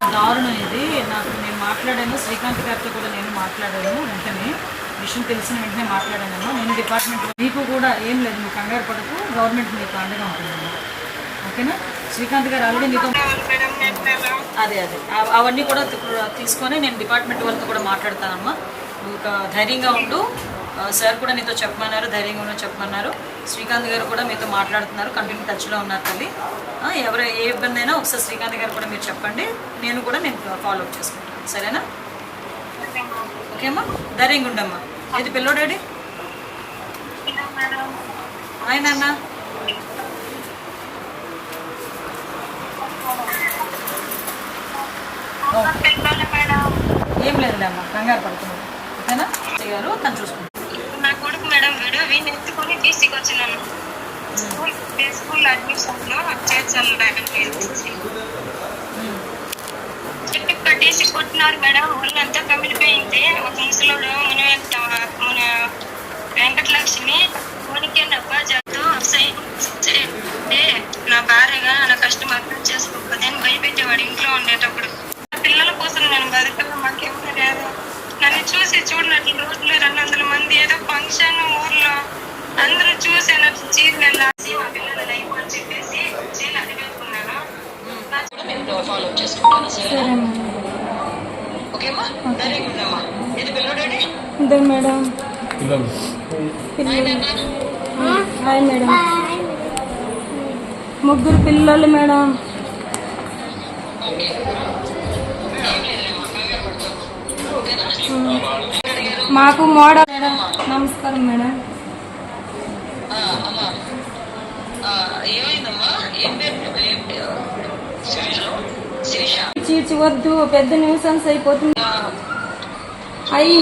దారుణం ఇది. నాకు నేను మాట్లాడాను, శ్రీకాంత్ గారితో కూడా నేను మాట్లాడాను. వెంటనే విషయం తెలిసిన వెంటనే మాట్లాడానమ్మా. నేను డిపార్ట్మెంట్ మీకు కూడా ఏం లేదు, నువ్వు కంగారు పడకు, గవర్నమెంట్ మీకు అండగా ఉంటుందమ్మా. ఓకేనా? శ్రీకాంత్ గారు ఆల్రెడీ మీతో అదే అవన్నీ కూడా తీసుకొని నేను డిపార్ట్మెంట్ వాళ్ళతో కూడా మాట్లాడతానమ్మా. నువ్వు ధైర్యంగా ఉండు. సార్ కూడా నీతో చెప్పమన్నారు, ధైర్యంగా ఉండో చెప్పమన్నారు. శ్రీకాంత్ గారు కూడా మీతో మాట్లాడుతున్నారు, కంటిన్యూ టచ్లో ఉన్నారు తల్లి. ఎవరు ఏ ఇబ్బంది అయినా ఒకసారి శ్రీకాంత్ గారు కూడా మీరు చెప్పండి, నేను ఫాలో అప్ చేసుకుంటాను. సరేనా? ఓకే అమ్మా, ధైర్యంగా ఉండమ్మా. ఇది పిల్లోడాడి ఆయన అన్న ఏం లేదులే అమ్మా, కంగారు పడుతున్నాను. ఓకేనా? గారు తను చూసుకుంటాను. నా కొడుకు మేడం వీడు వీడిని ఎత్తుకొని టీసీకి వచ్చినాను. స్కూల్ అడ్మిషన్ లో చేర్చాను. టీసీ కొట్టినారు మేడం. ఒళ్ళంతా కమిలిపోయింది. ఒక ముసలోడు మన వెంకటలక్ష్మి కొనికేనప్ప జట్టు అంటే నా భార్యగా నా కష్టం అర్థం చేసుకోకపోతే భయపెట్టేవాడు ఇంట్లో ఉండేటప్పుడు. పిల్లల కోసం నేను బతుకున్నా, మాకెవరు లేదు. నన్ను చూసి చూడనట్లు రోజులు 200 మంది ఏదో ఫంక్షన్ ఊర్లో అందరూ చూసేనట్లు చీరలు లాసి మా పిల్లల లైఫ్ అని చెప్పేసి చీరలు అడిగేసుకున్నాను. ఫాలో అప్ చేసుకుంటాను. ఓకేమ్మా, ధైర్యంగా ఉండమ్మా. ఇది పిల్లడాడి మేడం. Hi madam. ముగ్గురు పిల్లలు మేడం. మాకు మోడల్ మేడం. నమస్కారం మేడం. చీర్చవద్దు, పెద్ద న్యూసెన్స్ అయిపోతుంది. అయ్యి